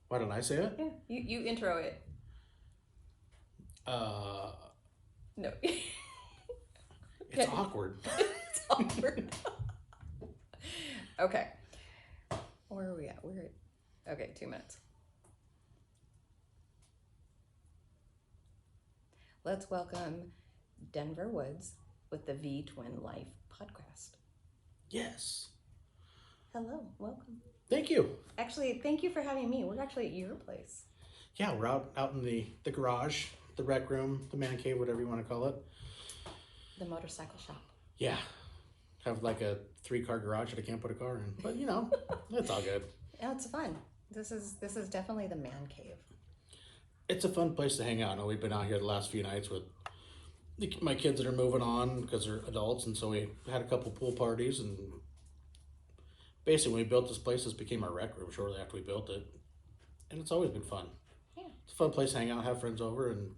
Why don't I say it? Yeah, you intro it. No. It's awkward. It's awkward. Okay. Where are we at? Okay, 2 minutes. Let's welcome Denver Woods with the Vtwin Life podcast. Yes. Hello, welcome. Thank you. Actually, thank you for having me. We're actually at your place. Yeah, we're out in the garage, the rec room, the man cave, whatever you want to call it. The motorcycle shop. Yeah. Have like a 3-car garage that I can't put a car in. But it's all good. Yeah, it's fun. This is definitely the man cave. It's a fun place to hang out. I know we've been out here the last few nights with my kids that are moving on because they're adults, and so we had a couple pool parties, and basically when we built this place, this became our rec room shortly after we built it, and it's always been fun. Yeah. It's a fun place to hang out, have friends over, and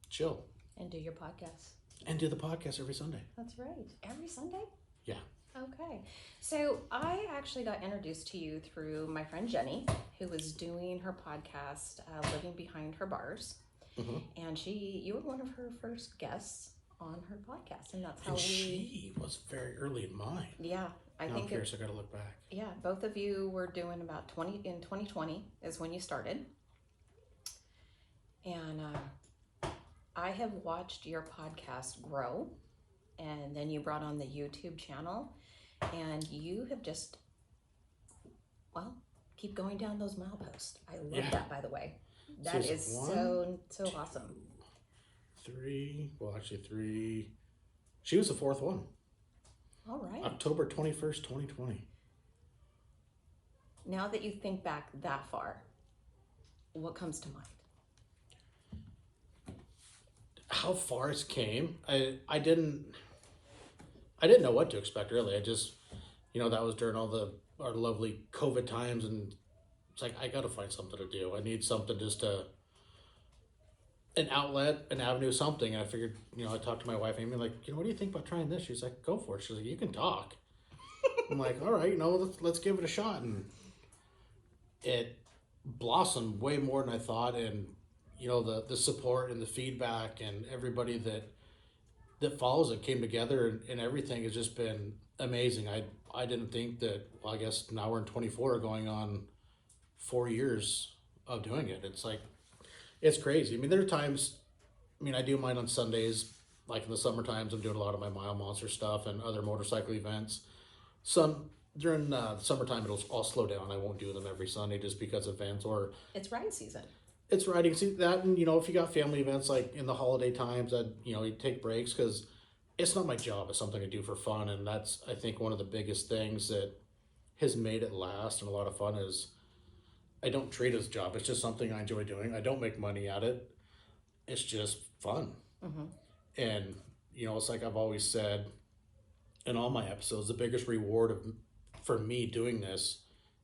chill. And do your podcast. And do the podcast every Sunday. That's right. Every Sunday? Yeah. Okay. So I actually got introduced to you through my friend Jenny, who was doing her podcast, Living Behind Her Bars. Mm-hmm. And you were one of her first guests on her podcast. And that's how she was very early in mine. Yeah. I'm curious, I got to look back. Yeah. Both of you were doing about 2020 is when you started. And I have watched your podcast grow. And then you brought on the YouTube channel, and you have just, keep going down those mileposts. I love that, by the way. That is so awesome. 3. She was the 4th one. All right. October 21st, 2020. Now that you think back that far, what comes to mind? How far it came, I didn't know what to expect, really. I just, that was during all our lovely COVID times, and it's like, I got to find something to do. I need something an outlet, an avenue, something. And I figured, I talked to my wife, Amy, like, what do you think about trying this? She's like, go for it. She's like, you can talk. I'm like, all right, let's give it a shot. And it blossomed way more than I thought. And, the support and the feedback and everybody that follows it came together, and everything has just been amazing. I didn't think that, I guess now we're in 24 going on 4 years of doing it. It's like, it's crazy. I mean, there are times, I do mine on Sundays, like in the summer times, I'm doing a lot of my Mile Monster stuff and other motorcycle events. During the summertime, I'll slow down. I won't do them every Sunday just because of events, or it's riding season. It's riding season. That, and if you got family events like in the holiday times, that you take breaks, because it's not my job. It's something I do for fun, and that's, I think, one of the biggest things that has made it last and a lot of fun is I don't treat it as a job. It's just something I enjoy doing. I don't make money at it. It's just fun. Mm-hmm. And it's like I've always said in all my episodes, the biggest reward for me doing this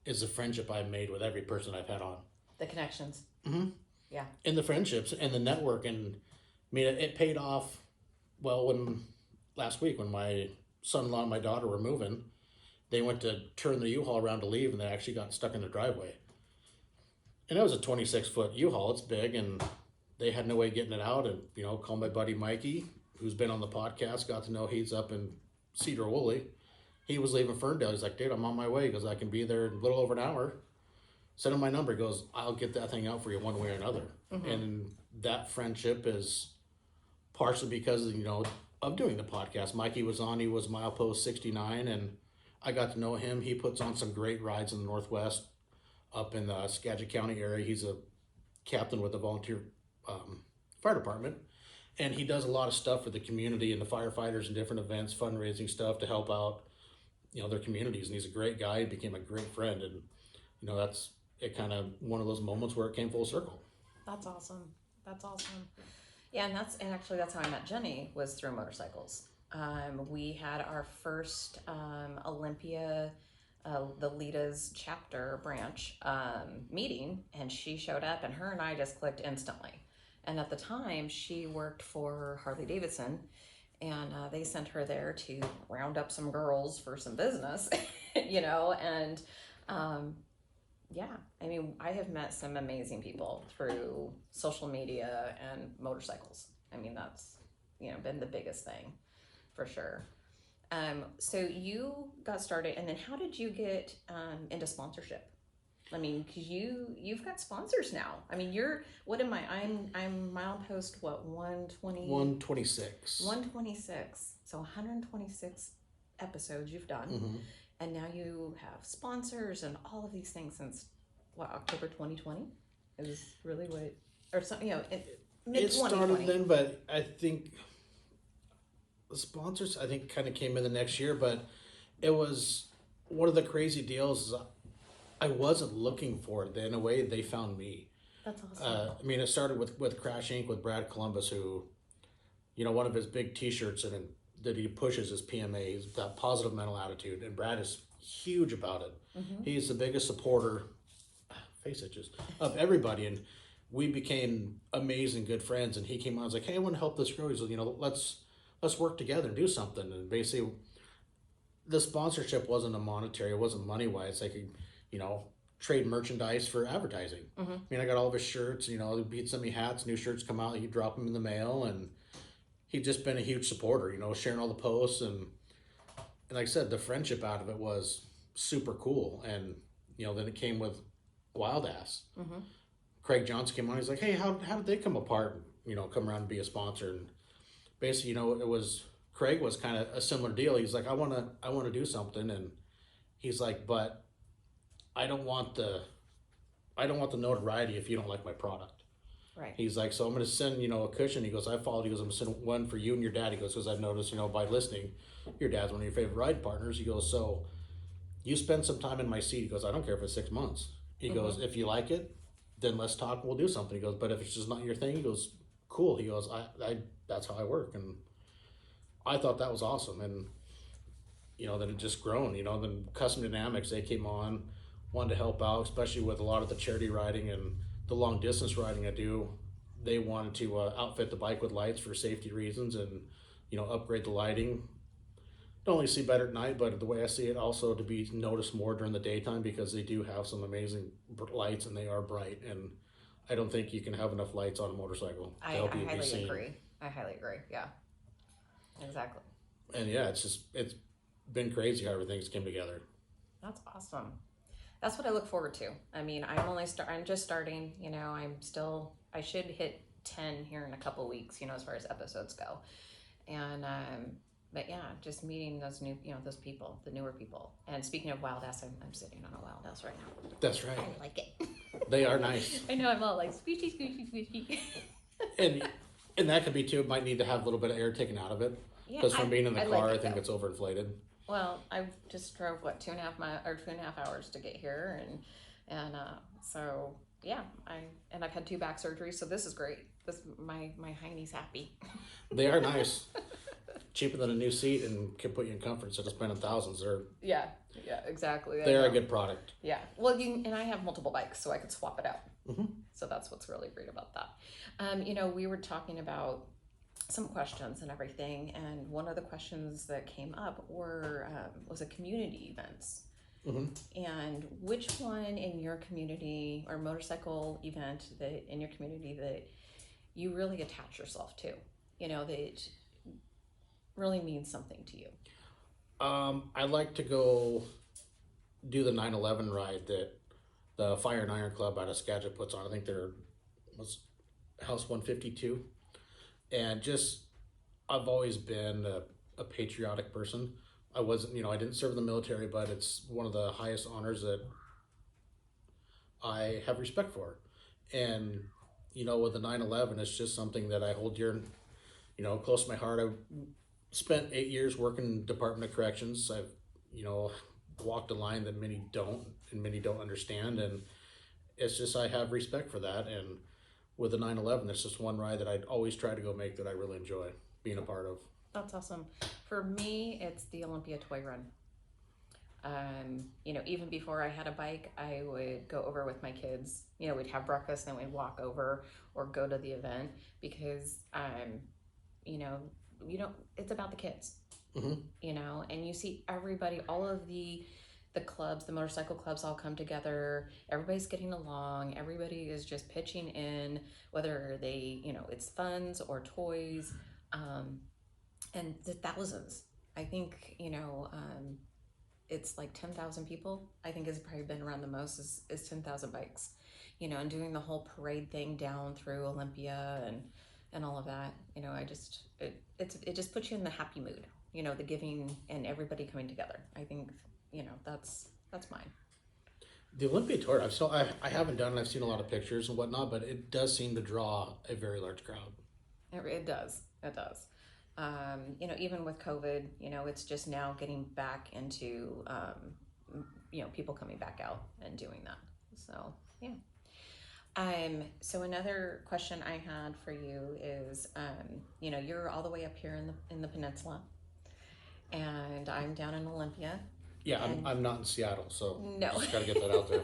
is the friendship I've made with every person I've had on. The connections. Mm-hmm. Yeah. And the friendships and the network. And it paid off well when last week when my son-in-law and my daughter were moving, they went to turn the U-Haul around to leave, and they actually got stuck in the driveway. And it was a 26-foot U-Haul. It's big, and they had no way of getting it out. And, called my buddy Mikey, who's been on the podcast, got to know he's up in Cedar Woolley. He was leaving Ferndale. He's like, dude, I'm on my way. He goes, I can be there in a little over an hour. Send him my number. He goes, I'll get that thing out for you one way or another. Mm-hmm. And that friendship is partially because, of doing the podcast. Mikey was on, he was milepost 69, and I got to know him. He puts on some great rides in the Northwest, up in the Skagit County area. He's a captain with the volunteer fire department, and he does a lot of stuff for the community and the firefighters and different events, fundraising stuff to help out, their communities. And he's a great guy. He became a great friend, and that's it. Kind of one of those moments where it came full circle. That's awesome. Yeah, and actually that's how I met Jenny, was through motorcycles. We had our first Olympia, the Lita's chapter branch meeting, and she showed up, and her and I just clicked instantly. And at the time, she worked for Harley Davidson, and they sent her there to round up some girls for some business, and Yeah, I mean, I have met some amazing people through social media and motorcycles. I mean, that's, been the biggest thing for sure. So you got started, and then how did you get into sponsorship? I mean, because you've got sponsors now. I mean, what am I? I'm milepost what 126. 126. So 126 episodes you've done, Mm-hmm. and now you have sponsors and all of these things since what, October 2020 is really what, or something, mid It 2020. started then, but I think the sponsors kind of came in the next year. But it was one of the crazy deals. Is I wasn't looking for it. In a way, they found me. That's awesome. I mean, it started with Crash Inc. with Brad Columbus, who, one of his big T-shirts that he pushes is PMA. He's got positive mental attitude, and Brad is huge about it. Mm-hmm. He's the biggest supporter, face itches, of everybody, and we became amazing good friends. And he came on, I was like, "Hey, I want to help this girl." He's like, let's work together and do something. And basically, the sponsorship wasn't a monetary, it wasn't money wise. They could, trade merchandise for advertising. Mm-hmm. I mean, I got all of his shirts. He'd send me hats, new shirts come out. He'd drop them in the mail, and he'd just been a huge supporter. Sharing all the posts, and like I said, the friendship out of it was super cool. And then it came with Wild Ass. Mm-hmm. Craig Johnson came on. He's like, "Hey, how did they come apart? Come around and be a sponsor." And basically, it was Craig was kind of a similar deal. He's like, I want to do something," and he's like, "But I don't want the notoriety if you don't like my product." Right. He's like, "So I'm going to send a cushion." He goes, "I followed." He goes, "I'm going to send one for you and your dad." He goes, "Because I've noticed by listening, your dad's one of your favorite ride partners." He goes, "So you spend some time in my seat." He goes, "I don't care if it's 6 months." He Mm-hmm. goes, "If you like it, then let's talk and we'll do something." He goes, "But if it's just not your thing," he goes, "Cool." He goes, I that's how I work." And I thought that was awesome. And then it just grown. Then Custom Dynamics, they came on, wanted to help out, especially with a lot of the charity riding and the long distance riding I do. They wanted to outfit the bike with lights for safety reasons, and upgrade the lighting. Not only see better at night, but the way I see it, also to be noticed more during the daytime, because they do have some amazing lights and they are bright. And I don't think you can have enough lights on a motorcycle to help you be highly seen. agree. I highly agree. Yeah, exactly. And yeah, it's been crazy how everything's came together. That's awesome. That's what I look forward to. I mean, I'm just starting. I should hit 10 here in a couple weeks. As far as episodes go, and but yeah, just meeting those new, those people, the newer people. And speaking of Wild Ass, I'm sitting on a Wild Ass right now. That's right. I like it. They are nice. I know, I'm all like squishy, squishy, squishy. and that could be too. It might need to have a little bit of air taken out of it, because from being in the car, I think it's overinflated. Well, I just drove 2.5 hours to get here, and so yeah, I've had 2 back surgeries, so this is great. My hiney's happy. They are nice, cheaper than a new seat, and can put you in comfort instead of spending thousands. Yeah, exactly. They're a good product. Yeah, well, and I have multiple bikes, so I could swap it out. Mm-hmm. So that's what's really great about that. We were talking about some questions and everything, and one of the questions that came up was a community events. Mm-hmm. And which one in your community, or motorcycle event that in your community, that you really attach yourself to, that really means something to you? I like to go do the 9/11 ride that the Fire and Iron Club out of Skagit puts on. I think was House 152. And I've always been a patriotic person. I wasn't, I didn't serve in the military, but it's one of the highest honors that I have respect for. And, with the 9/11, it's just something that I hold dear, close to my heart. I spent 8 years working in Department of Corrections. I've, walked a line that many don't, and many don't understand. And it's just, I have respect for that. And with the 9/11, it's just one ride that I'd always try to go make that I really enjoy being a part of. That's awesome. For me, it's the Olympia Toy Run. Even before I had a bike, I would go over with my kids. We'd have breakfast, then we'd walk over or go to the event, because, it's about the kids. Mm-hmm. And you see everybody, all of the the clubs, the motorcycle clubs all come together. Everybody's getting along. Everybody is just pitching in, whether they, it's funds or toys, and the thousands. I think, it's like 10,000 people. I think has probably been around the most is 10,000 bikes, and doing the whole parade thing down through Olympia and all of that. It just puts you in the happy mood, the giving and everybody coming together. I think, that's mine. The Olympia tour, I haven't done it. I've seen a lot of pictures and whatnot, but it does seem to draw a very large crowd. It does. Even with COVID, it's just now getting back into, people coming back out and doing that. So, yeah. So another question I had for you is, you're all the way up here in the peninsula, and I'm down in Olympia. Yeah, I'm not in Seattle, so no. Just gotta get that out there.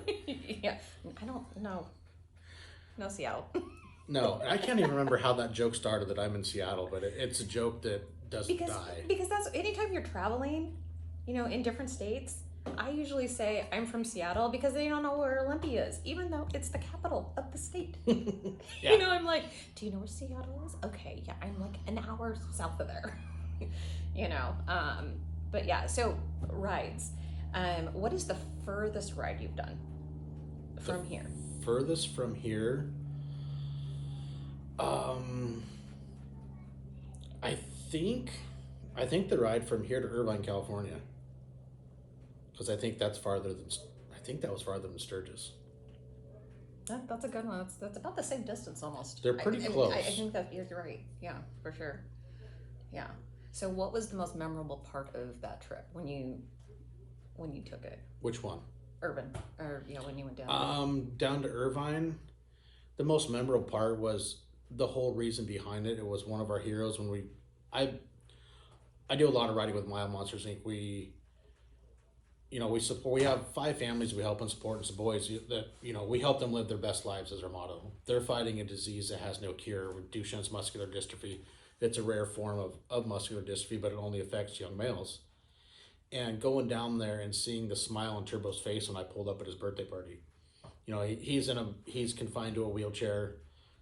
Yeah, I don't know. No Seattle. No, I can't even remember how that joke started that I'm in Seattle, but it's a joke that doesn't die. Because that's anytime you're traveling, in different states, I usually say I'm from Seattle because they don't know where Olympia is, even though it's the capital of the state. Yeah. I'm like, do you know where Seattle is? Okay, yeah, I'm like an hour south of there. But yeah, so rides. What is the furthest ride you've done from here? Furthest from here? I think the ride from here to Irvine, California, because I think that was farther than Sturgis. That's a good one. That's about the same distance almost. They're pretty close. I think that you're right. Yeah, for sure. Yeah. So what was the most memorable part of that trip when you took it? Which one? When you went down. Down to Irvine. The most memorable part was the whole reason behind it. It was one of our heroes when I do a lot of riding with Wild Monsters Inc. We support. We have 5 families we help and support, and some boys that we help them live their best lives as our motto. They're fighting a disease that has no cure, Duchenne's muscular dystrophy. It's a rare form of muscular dystrophy, but it only affects young males. And going down there and seeing the smile on Turbo's face when I pulled up at his birthday party. He's confined to a wheelchair.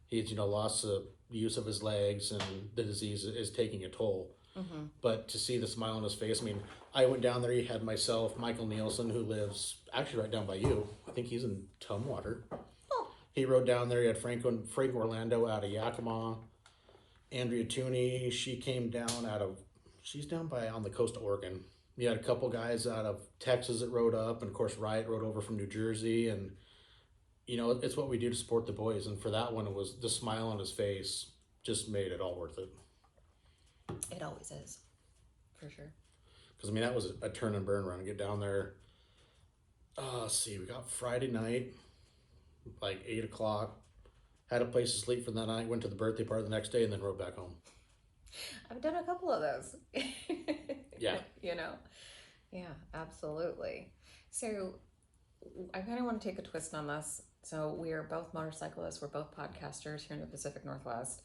He's lost the use of his legs, and the disease is taking a toll. Mm-hmm. But to see the smile on his face, I went down there. He had myself, Michael Nielsen, who lives actually right down by you. I think he's in Tumwater. Oh. He rode down there. He had Frank Orlando out of Yakima. Andrea Tooney, she came down she's down on the coast of Oregon. You had a couple guys out of Texas that rode up, and of course Riot rode over from New Jersey, and it's what we do to support the boys. And for that one, it was the smile on his face just made it all worth it. It always is, for sure. Because that was a turn and burn run. Get down there. We got Friday night, like 8:00. Had a place to sleep for the night. Went to the birthday party the next day, and then rode back home. I've done a couple of those. Yeah. Yeah, absolutely. So I kind of want to take a twist on this. So we are both motorcyclists. We're both podcasters here in the Pacific Northwest.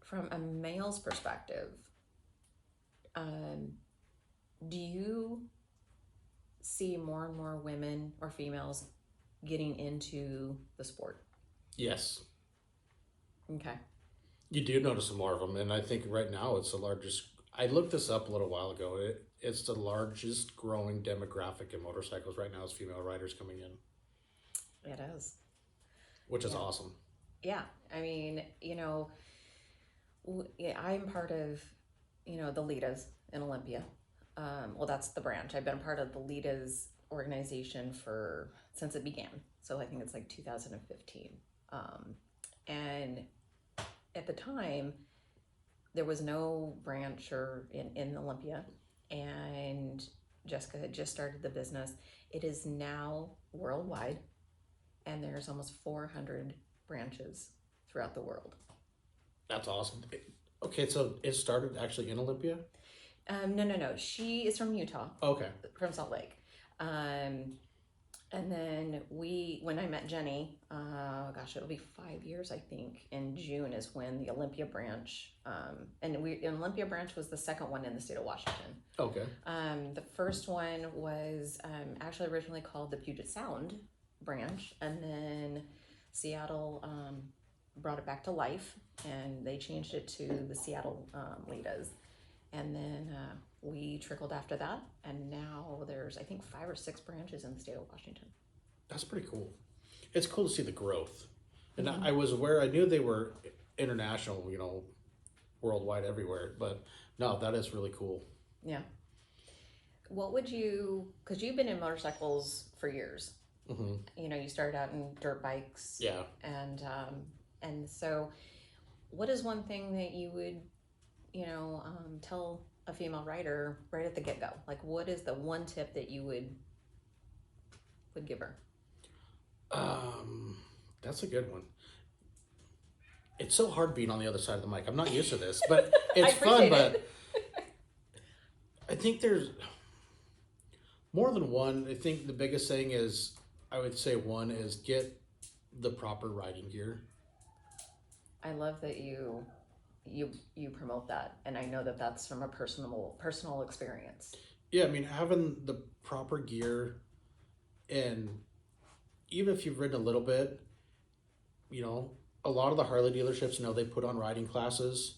From a male's perspective, do you see more and more women or females getting into the sport? Yes. Okay. You do notice more of them, and I think right now it's the largest. I looked this up a little while ago. It's the largest growing demographic in motorcycles right now is female riders coming in. It is. Which is awesome. Yeah. I'm part of, the LIDAs in Olympia. That's the branch. I've been part of the LIDAs organization since it began. So I think it's like 2015. And at the time, there was no branch in Olympia, and Jessica had just started the business. It is now worldwide, and there's almost 400 branches throughout the world. That's awesome. Okay, so it started actually in Olympia? No. She is from Utah. Okay. From Salt Lake. And then when I met Jenny, gosh, it'll be 5 years, I think. In June is when the Olympia branch, and Olympia branch was the second one in the state of Washington. Okay. The first one was actually originally called the Puget Sound branch, and then Seattle brought it back to life, and they changed it to the Seattle Litas. And then we trickled after that, and now there's, I think, 5 or 6 branches in the state of Washington. That's pretty cool. It's cool to see the growth. And I was aware, I knew they were international, you know, worldwide everywhere, but no, that is really cool. Yeah. What would you, because you've been in motorcycles for years. Mm-hmm. You know, you started out in dirt bikes. Yeah. And so what is one thing that you would, you know, tell a female rider right at the get-go? Like, what is the one tip that you would give her? That's a good one. It's so hard being on the other side of the mic. I'm not used to this, but it's fun. But I think there's more than one. I think the biggest thing is, I would say one is get the proper riding gear. I love that you promote that, and I know that that's from a personal experience. Yeah, I mean, having the proper gear, and even if you've ridden a little bit, you know, a lot of the Harley dealerships know they put on riding classes.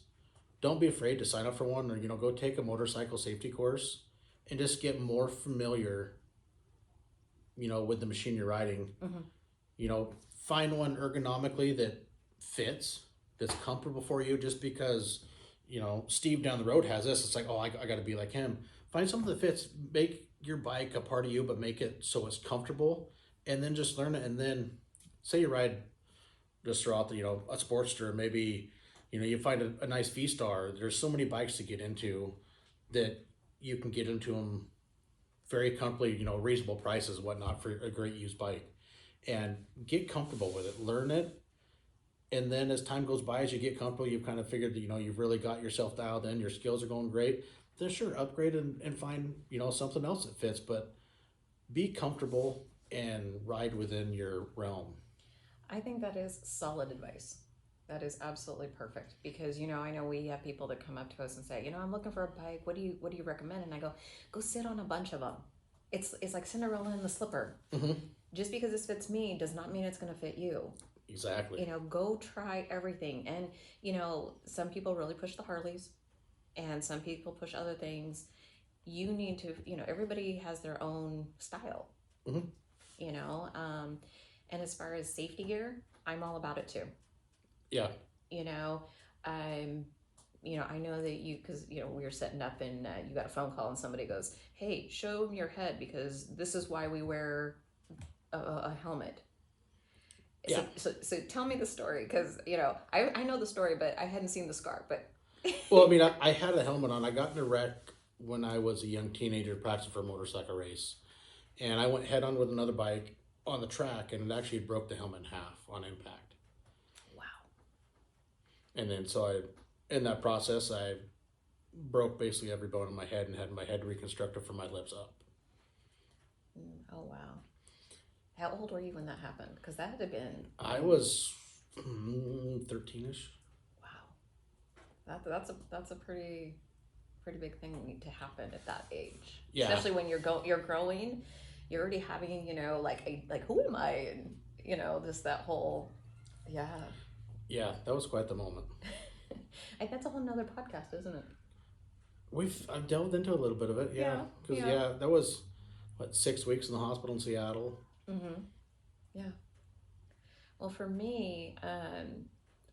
Don't be afraid to sign up for one, or, you know, go take a motorcycle safety course and just get more familiar, you know, with the machine you're riding. Mm-hmm. You know, find one ergonomically that fits, that's comfortable for you. Just because, you know, Steve down the road has this, it's like, oh, I got to be like him. Find something that fits. Make your bike a part of you, but make it so it's comfortable, and then just learn it. And then say you ride just throughout the, you know, a Sportster, maybe, you know, you find a nice V-Star. There's so many bikes to get into that you can get into them very comfortably, you know, reasonable prices, whatnot, for a great used bike, and get comfortable with it, learn it. And then as time goes by, as you get comfortable, you've kind of figured that, you know, you've really got yourself dialed in, your skills are going great, then sure, upgrade and find, you know, something else that fits, but be comfortable and ride within your realm. I think that is solid advice. That is absolutely perfect, because, you know, I know we have people that come up to us and say, you know, I'm looking for a bike. What do you recommend? And I go sit on a bunch of them. It's like Cinderella in the slipper. Mm-hmm. Just because this fits me does not mean it's going to fit you. Exactly. You know, go try everything. And, you know, some people really push the Harleys, and some people push other things. You need to, you know, everybody has their own style. Mm-hmm. You know, and as far as safety gear, I'm all about it too. Yeah. You know, you know, I know that because, you know, we were setting up, and you got a phone call, and somebody goes, hey, show me your head, because this is why we wear a helmet. Yeah. So tell me the story, because, you know, I know the story, but I hadn't seen the scar. But well, I mean, I had a helmet on. I got in a wreck when I was a young teenager practicing for a motorcycle race, and I went head on with another bike on the track, and it actually broke the helmet in half on impact. Wow. And then in that process, I broke basically every bone in my head and had my head reconstructed from my lips up. Oh, wow. How old were you when that happened? Because that had to have been... I was 13-ish. Wow. That's a pretty big thing to happen at that age. Yeah. Especially when you're growing, you're already having, you know, like who am I? And, you know, that whole, yeah. Yeah, that was quite the moment. That's a whole nother podcast, isn't it? I've delved into a little bit of it, yeah. Because, that was, 6 weeks in the hospital in Seattle. Mm-hmm. Yeah. Well, for me,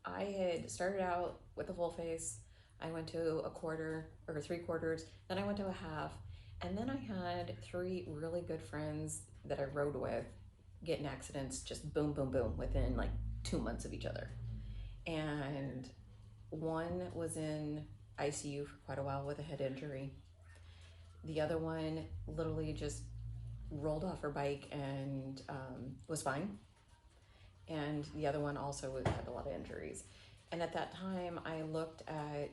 I had started out with a full face. I went to a quarter or 3/4, then I went to a half, and then I had 3 really good friends that I rode with get in accidents, just boom, boom, boom, within like 2 months of each other. And one was in ICU for quite a while with a head injury. The other one literally just rolled off her bike and was fine. And the other one also had a lot of injuries. And at that time, I looked at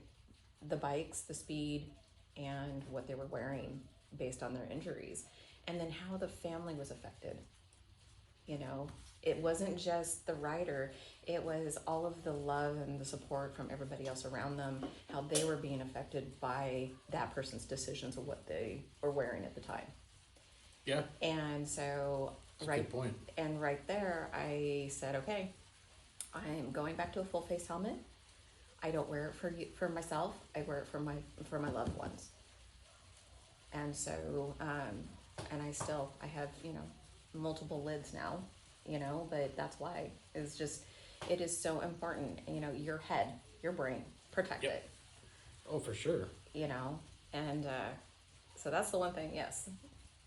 the bikes, the speed, and what they were wearing based on their injuries, and then how the family was affected. You know, it wasn't just the rider, it was all of the love and the support from everybody else around them, how they were being affected by that person's decisions of what they were wearing at the time. Yeah. And so, That's a good point. And right there, I said, okay, I'm going back to a full face helmet. I don't wear it for myself. I wear it for my loved ones. And so, and I have, you know, multiple lids now, you know, but that's why it's just, it is so important, you know, your head, your brain, protect it. Oh, for sure. You know, and so that's the one thing, yes,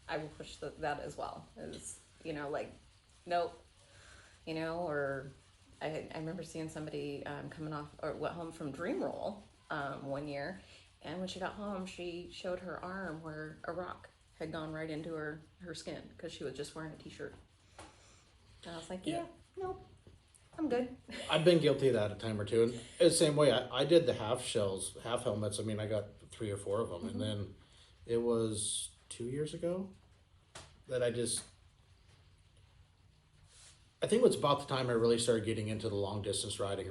I will push that as well, is, you know, like, nope, you know, or I remember seeing somebody coming off, or went home from Dream Roll one year, and when she got home, she showed her arm where a rock had gone right into her skin because she was just wearing a t-shirt. And I was like, yeah, nope, I'm good. I've been guilty of that a time or two. And it's the same way. I did the half helmets. I mean, I got 3 or 4 of them. And then it was 2 years ago that I think it was about the time I really started getting into the long distance riding,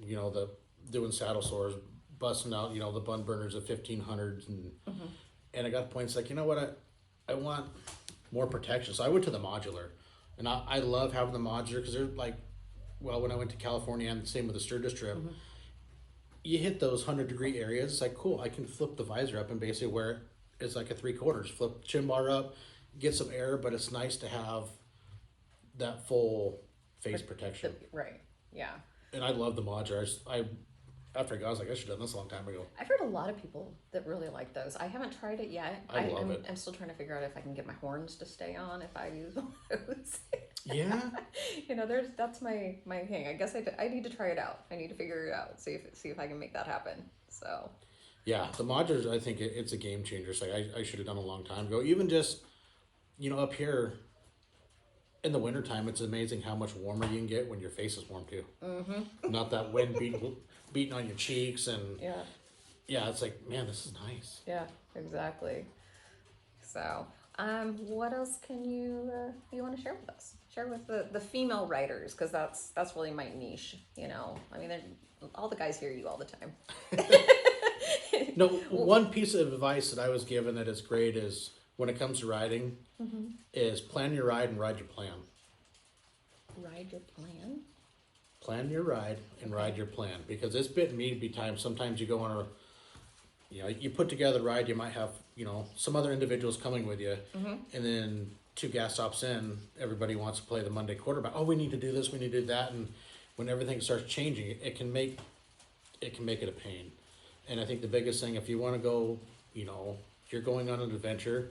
you know, doing saddle sores, busting out, you know, the bun burners of 1500s. And I got to points like, you know what, I want more protection. So I went to the modular. And I love having the modular because they're like, well, when I went to California and the same with the Sturgis trip, you hit those 100-degree areas. It's like, cool, I can flip the visor up and basically wear it as like a 3/4. Flip chin bar up, get some air, but it's nice to have that full face protection. Right, yeah. And I love the modular. After I got, I was like, I should have done this a long time ago. I've heard a lot of people that really like those. I haven't tried it yet. I love it. I'm still trying to figure out if I can get my horns to stay on if I use one of those. Yeah. You know, that's my thing. I guess I need to try it out. I need to figure it out. See if I can make that happen. So. Yeah, the modulars, I think it's a game changer. It's like I should have done a long time ago. Even just, you know, up here in the wintertime, it's amazing how much warmer you can get when your face is warm too. Not that wind beating on your cheeks and yeah, it's like, man, this is nice. Yeah, exactly. So, what else can you want to share with us? Share with the female writers, because that's really my niche. You know, I mean, all the guys hear you all the time. No, one piece of advice that I was given that is great is when it comes to riding, is plan your ride and ride your plan. Ride your plan? Plan your ride and ride your plan, because it's bitten me to be times. Sometimes you go on you put together a ride, you might have, you know, some other individuals coming with you, and then 2 gas stops in, everybody wants to play the Monday quarterback. Oh, we need to do this, we need to do that, and when everything starts changing, it can make it a pain. And I think the biggest thing, if you want to go, you know, if you're going on an adventure,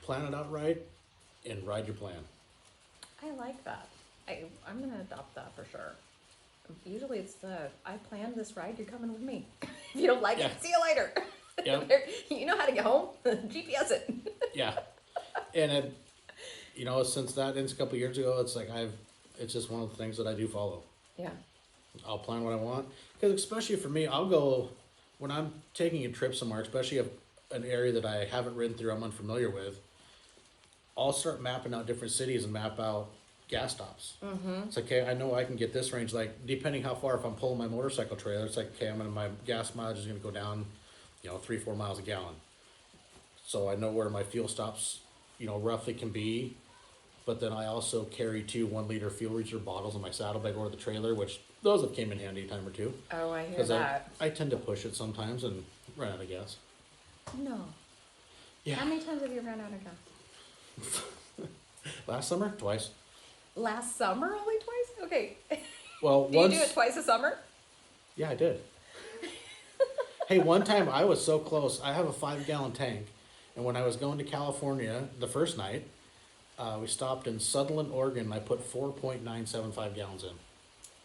plan it out right and ride your plan. I like that. I'm going to adopt that for sure. Usually it's I planned this ride, you're coming with me. If you don't like it, see you later. Yep. You know how to get home? GPS it. Yeah. And you know, since that ends a couple of years ago, it's like it's just one of the things that I do follow. Yeah. I'll plan what I want. Because especially for me, I'll go, when I'm taking a trip somewhere, especially an area that I haven't ridden through, I'm unfamiliar with, I'll start mapping out different cities and map out gas stops. It's like, okay, I know I can get this range, like depending how far, if I'm pulling my motorcycle trailer, it's like, okay, my gas mileage is going to go down, you know, 3-4 miles a gallon. So I know where my fuel stops, you know, roughly can be. But then I also carry 2 1-liter fuel reserve bottles in my saddlebag or the trailer, which those have came in handy a time or two. Oh, I hear that. I tend to push it sometimes and run out of gas. No. Yeah. How many times have you run out of gas? Last summer, twice. Last summer, only twice? Okay. Well, do you do it twice a summer? Yeah, I did. Hey, one time I was so close. I have a 5-gallon tank, and when I was going to California the first night, we stopped in Sutherland, Oregon, and I put 4.975 gallons in.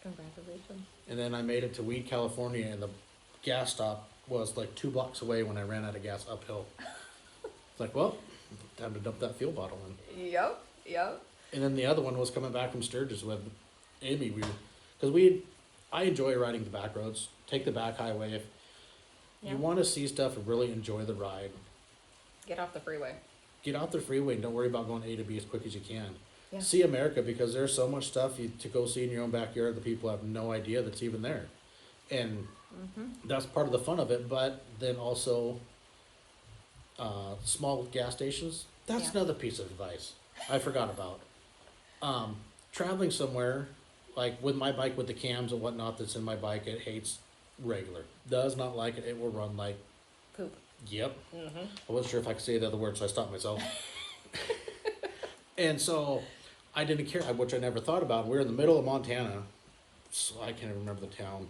Congratulations. And then I made it to Weed, California, and the gas stop was like 2 blocks away when I ran out of gas uphill. It's like, well, time to dump that fuel bottle in. Yep. And then the other one was coming back from Sturgis with Amy. I enjoy riding the back roads. Take the back highway. If you want to see stuff and really enjoy the ride, get off the freeway. Get off the freeway and don't worry about going A to B as quick as you can. Yeah. see America, because there's so much stuff to go see in your own backyard that people have no idea that's even there. And that's part of the fun of it. But then also, small gas stations, that's Yeah. another piece of advice I forgot about. Traveling somewhere, like with my bike with the cams and whatnot that's in my bike, it hates regular. Does not like it. It will run like, Poop. yep. I wasn't sure if I could say the other word, so I stopped myself. And so I didn't care, which I never thought about. We're in the middle of Montana, so I can't even remember the town.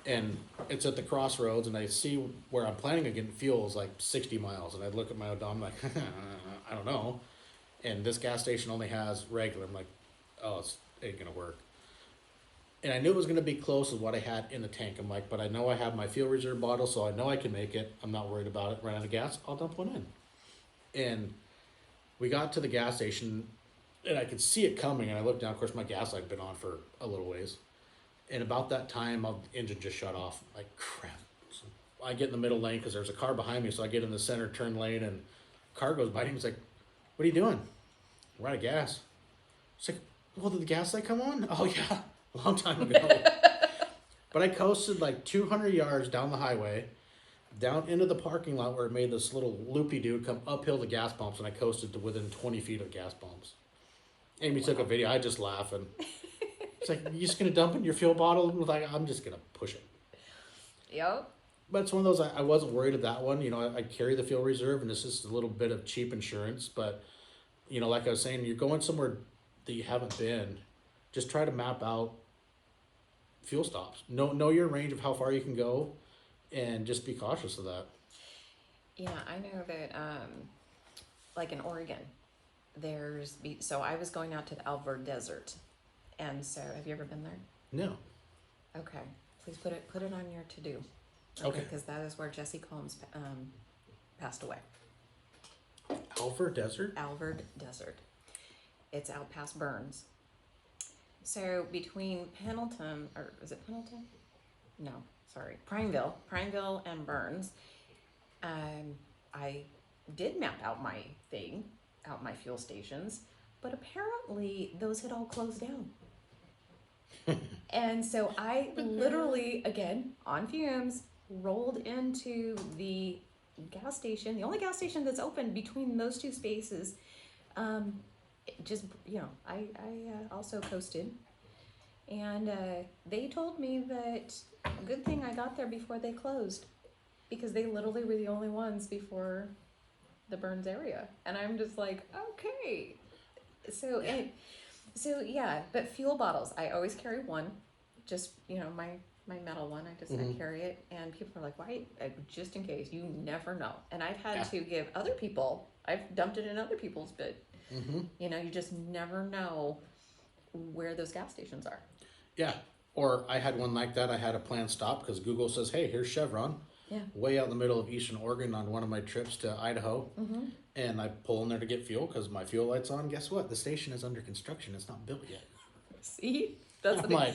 And it's at the crossroads, and I see where I'm planning on getting fuel is like 60 miles. And I look at my odometer, like, I don't know. And this gas station only has regular. I'm like, oh, it ain't gonna work. And I knew it was gonna be close with what I had in the tank. I'm like, but I know I have my fuel reserve bottle, so I know I can make it. I'm not worried about it. Run out of gas, I'll dump one in. And we got to the gas station, and I could see it coming. And I looked down. Of course, my gas light had been on for a little ways. And about that time, my engine just shut off. Like, crap. So I get in the middle lane because there's a car behind me. So I get in the center turn lane, and car goes by me. He's like, what are you doing? We're out of gas. It's like, well, did the gas light come on? Oh, yeah, a long time ago. But I coasted like 200 yards down the highway, down into the parking lot where it made this little loopy-doo come uphill to gas pumps, and I coasted to within 20 feet of gas pumps. Amy took a video. I just laughing. It's like, you just gonna dump in your fuel bottle? Like, I'm just gonna push it. Yep. But it's one of those, I wasn't worried of that one. You know, I carry the fuel reserve, and it's just a little bit of cheap insurance. But, you know, like I was saying, you're going somewhere that you haven't been, just try to map out fuel stops. Know your range of how far you can go, and just be cautious of that. Yeah, I know that, like in Oregon, so I was going out to the Alvord Desert. And so, have you ever been there? No. Okay. Please put it on your to-do. Okay. Because that is where Jesse Combs passed away. Alvord Desert? Alvord Desert. It's out past Burns. So between Pendleton, or is it Pendleton? No, sorry, Prineville and Burns. I did map out my fuel stations, but apparently those had all closed down. And so I literally, again, on fumes, rolled into the gas station, the only gas station that's open between those two spaces. Just, you know, I also coasted. And they told me that good thing I got there before they closed, because they literally were the only ones before the Burns area. And I'm just like, okay. So, yeah, but fuel bottles, I always carry one, just, you know, my metal one, I carry it, and people are like, why, just in case, you never know. And I've had to give other people, I've dumped it in other people's, but, you know, you just never know where those gas stations are. Yeah, or I had one like that. I had a planned stop because Google says, hey, here's Chevron. Yeah. Way out in the middle of Eastern Oregon on one of my trips to Idaho. And I pull in there to get fuel because my fuel light's on. Guess what? The station is under construction. It's not built yet. See? That's I'm like,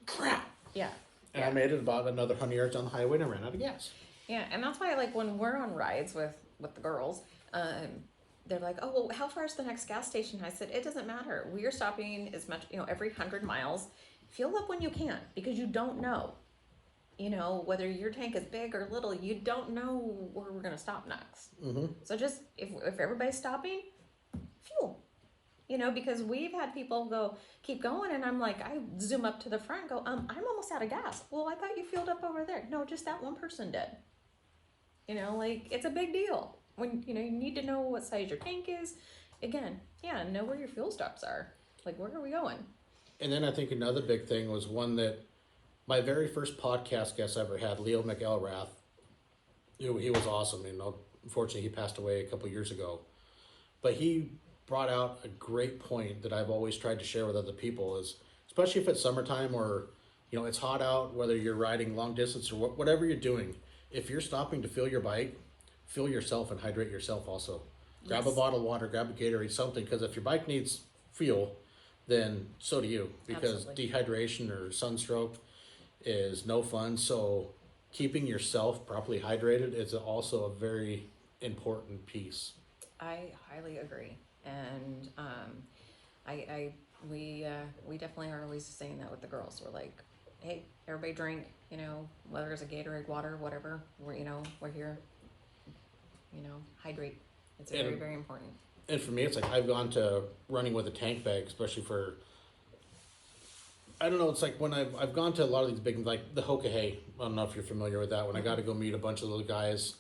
crap. Yeah. And I made it about another 100 yards on the highway and I ran out of gas. Yeah, and that's why, like, when we're on rides with the girls, they're like, oh, well, how far is the next gas station? I said, it doesn't matter. We are stopping as much, you know, every 100 miles. Fuel up when you can, because you don't know. You know, whether your tank is big or little, you don't know where we're going to stop next. So just, if everybody's stopping, fuel. You know, because we've had people keep going, and I'm like, I zoom up to the front and go, I'm almost out of gas. Well, I thought you filled up over there. No, just that one person did. You know, like, it's a big deal. When, you know, you need to know what size your tank is. Again, yeah, know where your fuel stops are. Like, where are we going? And then I think another big thing was one that my very first podcast guest I ever had, Leo McElrath, he was awesome. You know, unfortunately, he passed away a couple years ago. But he brought out a great point that I've always tried to share with other people is, especially if it's summertime or, you know, it's hot out, whether you're riding long distance or whatever you're doing, if you're stopping to fill your bike, fill yourself and hydrate yourself also. Grab a bottle of water, grab a Gatorade, something, because if your bike needs fuel, then so do you, because dehydration or sunstroke is no fun. So keeping yourself properly hydrated is also a very important piece. I highly agree. And we definitely are always saying that with the girls. We're like, hey, everybody drink, whether it's a Gatorade, water, whatever. We're here, hydrate. It's very, very important. And for me, it's like I've gone to running with a tank bag, especially for, I don't know, it's like when I've gone to a lot of these big, like the Hokahay, I don't know if you're familiar with that, when I got to go meet a bunch of little guys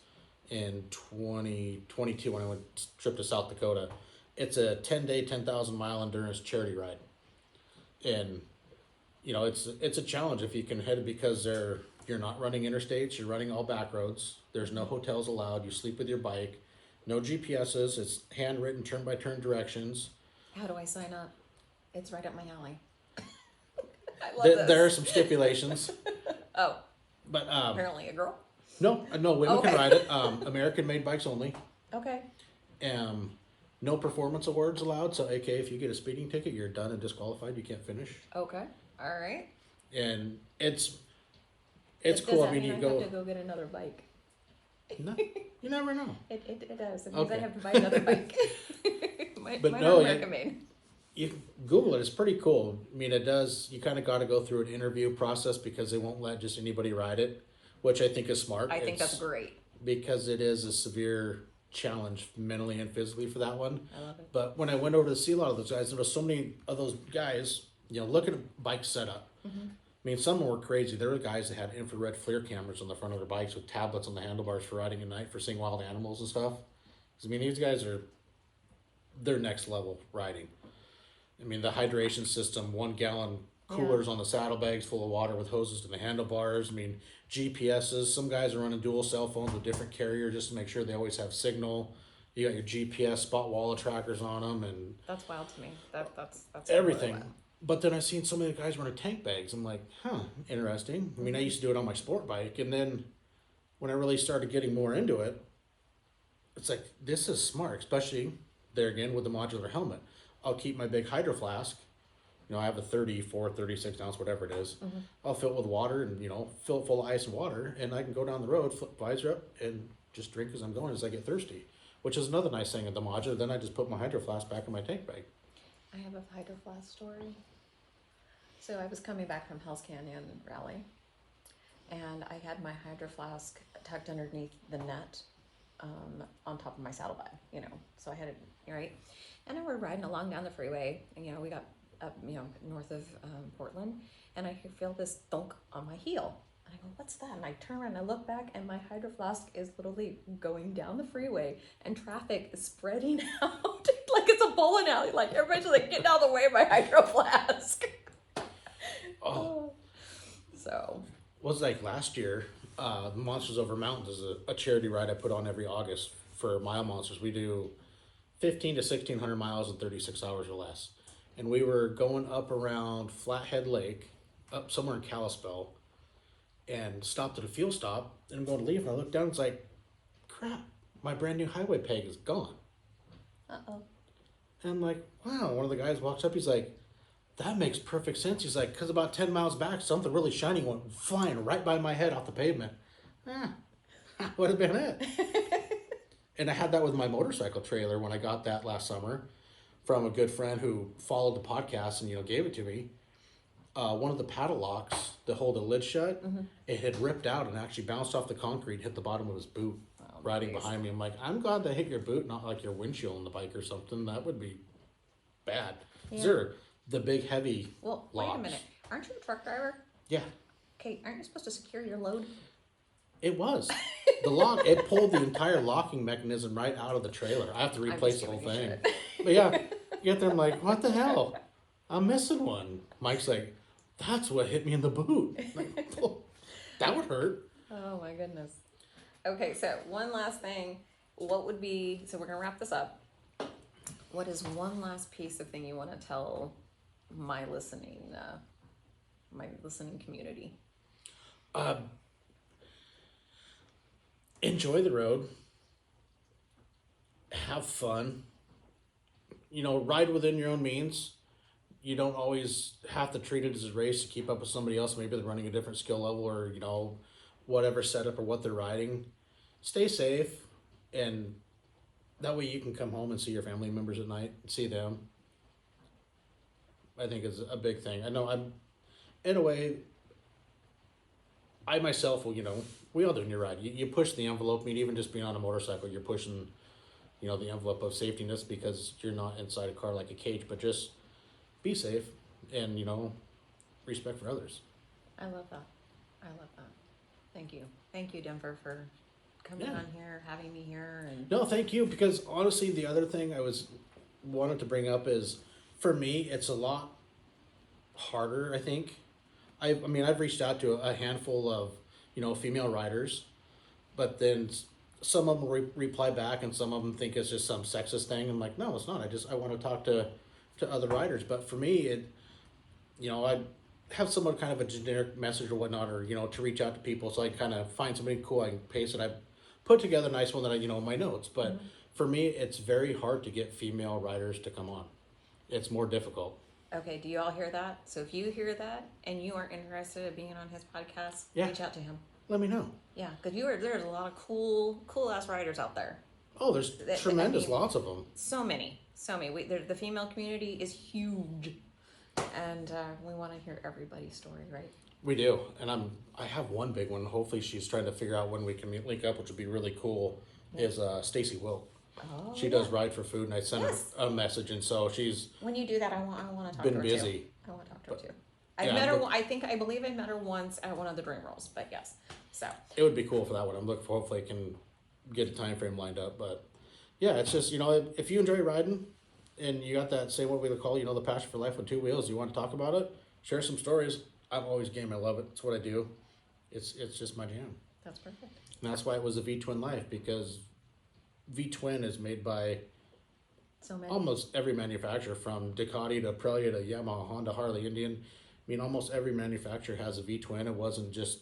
in 2022 when I went trip to South Dakota. It's a 10-day, 10,000-mile endurance charity ride. And, it's a challenge if you can hit it because you're not running interstates, you're running all back roads. There's no hotels allowed, you sleep with your bike. No GPSs, it's handwritten turn-by-turn directions. How do I sign up? It's right up my alley. I love this. There are some stipulations. Oh. But apparently a girl? No, women can ride it. American-made bikes only. Okay. No performance awards allowed, so AK, if you get a speeding ticket, you're done and disqualified, you can't finish. Okay. All right. And it's cool. I mean, you go... have to go get another bike. No, you never know. It does. It means I have to buy another bike. Mine no, American made. You can Google it. It's pretty cool. I mean, it does. You kind of got to go through an interview process because they won't let just anybody ride it, which I think is smart. I think that's great. Because it is a severe challenge mentally and physically for that one. I love it. But when I went over to see a lot of those guys, there was so many of those guys, looking at bike setup. Mm-hmm. I mean, some were crazy. There were guys that had infrared FLIR cameras on the front of their bikes with tablets on the handlebars for riding at night for seeing wild animals and stuff. 'Cause, I mean, these guys they're next level riding. I mean, the hydration system, 1 gallon coolers on the saddlebags full of water with hoses to the handlebars. I mean, GPSs. Some guys are running dual cell phones with different carrier just to make sure they always have signal. You got your GPS spot wallet trackers on them, and that's wild to me. That's everything. Really wild. But then I seen so many guys running tank bags. I'm like, interesting. I mean, I used to do it on my sport bike, and then when I really started getting more into it, it's like, this is smart, especially there again with the modular helmet. I'll keep my big hydro flask. I have a 34, 36 ounce, whatever it is. Mm-hmm. I'll fill it with water and, fill it full of ice and water, and I can go down the road, flip visor up, and just drink as I'm going as I get thirsty, which is another nice thing of the modular. Then I just put my hydro flask back in my tank bag. I have a hydro flask story. So I was coming back from Hell's Canyon rally, and I had my hydro flask tucked underneath the net on top of my saddlebag, so I had it, right? And we're riding along down the freeway, and, we got up, north of Portland, and I feel this thunk on my heel. And I go, what's that? And I turn around and I look back, and my hydro flask is literally going down the freeway, and traffic is spreading out like it's a bowling alley. Like, everybody's like, get out of the way of my hydro flask. Oh. So. Was like last year, Monsters Over Mountains is a charity ride I put on every August for Mile Monsters. We do 15 to 1,600 miles in 36 hours or less. And we were going up around Flathead Lake, up somewhere in Kalispell, and stopped at a fuel stop, and I'm going to leave, and I look down, it's like, crap, my brand new highway peg is gone. Uh-oh. And I'm like, wow. One of the guys walks up, he's like, that makes perfect sense. He's like, because about 10 miles back, something really shiny went flying right by my head off the pavement. Would have been it. And I had that with my motorcycle trailer when I got that last summer from a good friend who followed the podcast and, gave it to me. One of the paddle locks that hold the lid shut, it had ripped out and actually bounced off the concrete, hit the bottom of his boot, riding behind me. I'm like, I'm glad that hit your boot, not like your windshield on the bike or something. That would be bad. Yeah. Sure. The big heavy locks. Wait a minute. Aren't you a truck driver? Yeah. Okay, aren't you supposed to secure your load? It was. The lock, it pulled the entire locking mechanism right out of the trailer. I have to replace the whole thing. But yeah, you get there, I'm like, what the hell? I'm missing one. Mike's like, that's what hit me in the boot. Like, oh, that would hurt. Oh my goodness. Okay, so one last thing. What would be, so we're going to wrap this up. What is one last piece of thing you want to tell my listening community? Enjoy the road. Have fun. Ride within your own means. You don't always have to treat it as a race to keep up with somebody else. Maybe they're running a different skill level or, whatever setup or what they're riding. Stay safe and that way you can come home and see your family members at night, see them. I think is a big thing. I know I'm, in a way, I myself will, we all do in your ride. You push the envelope. I mean, even just being on a motorcycle, you're pushing, the envelope of safetyness because you're not inside a car like a cage, but just be safe and, respect for others. I love that. I love that. Thank you. Thank you, Denver, for coming on here, having me here. And no, thank you. Because honestly, the other thing I wanted to bring up is, for me, it's a lot harder, I think. I've reached out to a handful of, female riders, but then some of them reply back and some of them think it's just some sexist thing. I'm like, no, it's not. I want to talk to other riders. But for me, I have somewhat kind of a generic message or whatnot, or, to reach out to people. So I kind of find somebody cool, I can paste it. I put together a nice one that in my notes. But for me, it's very hard to get female riders to come on. It's more difficult. Okay, do you all hear that? So if you hear that and you are interested in being on his podcast, reach out to him. Let me know. Yeah, because there's a lot of cool ass riders out there. Oh, there's tremendous, lots of them. So many. The female community is huge, and we want to hear everybody's story, right? We do, and I have one big one. Hopefully, she's trying to figure out when we can link up, which would be really cool. Is Stacy Wilt. Oh, she does Ride for Food, and I sent her a message, and so she's. When you do that, I want to talk to her. Been busy. Too. I want to talk to her too. I've met her. I believe I met her once at one of the Dream Rolls, but yes. So it would be cool for that one. I'm looking for. Hopefully, I can get a time frame lined up. But yeah, it's just if you enjoy riding, and you got that what we would call the passion for life with two wheels, you want to talk about it, share some stories. I'm always game. I love it. It's what I do. It's just my jam. That's perfect. And that's why it was a Vtwin Life, because Vtwin is made by almost every manufacturer, from Ducati to Aprilia to Yamaha, Honda, Harley, Indian. Almost every manufacturer has a Vtwin. It wasn't just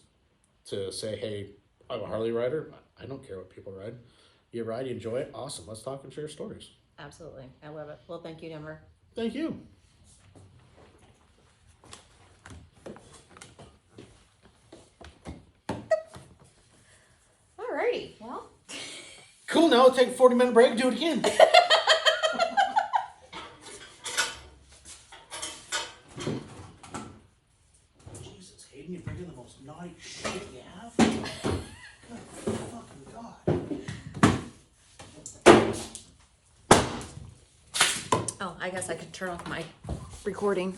to say, hey, I'm a Harley rider. I don't care what people ride. You ride, you enjoy it. Awesome. Let's talk and share stories. Absolutely. I love it. Well, thank you, Denver. Thank you. Alrighty. Well. Cool. Now take a 40-minute break and do it again. Jesus, Hayden, you're bringing the most naughty shit you have. Good fucking God. Oh, I guess I could turn off my recording.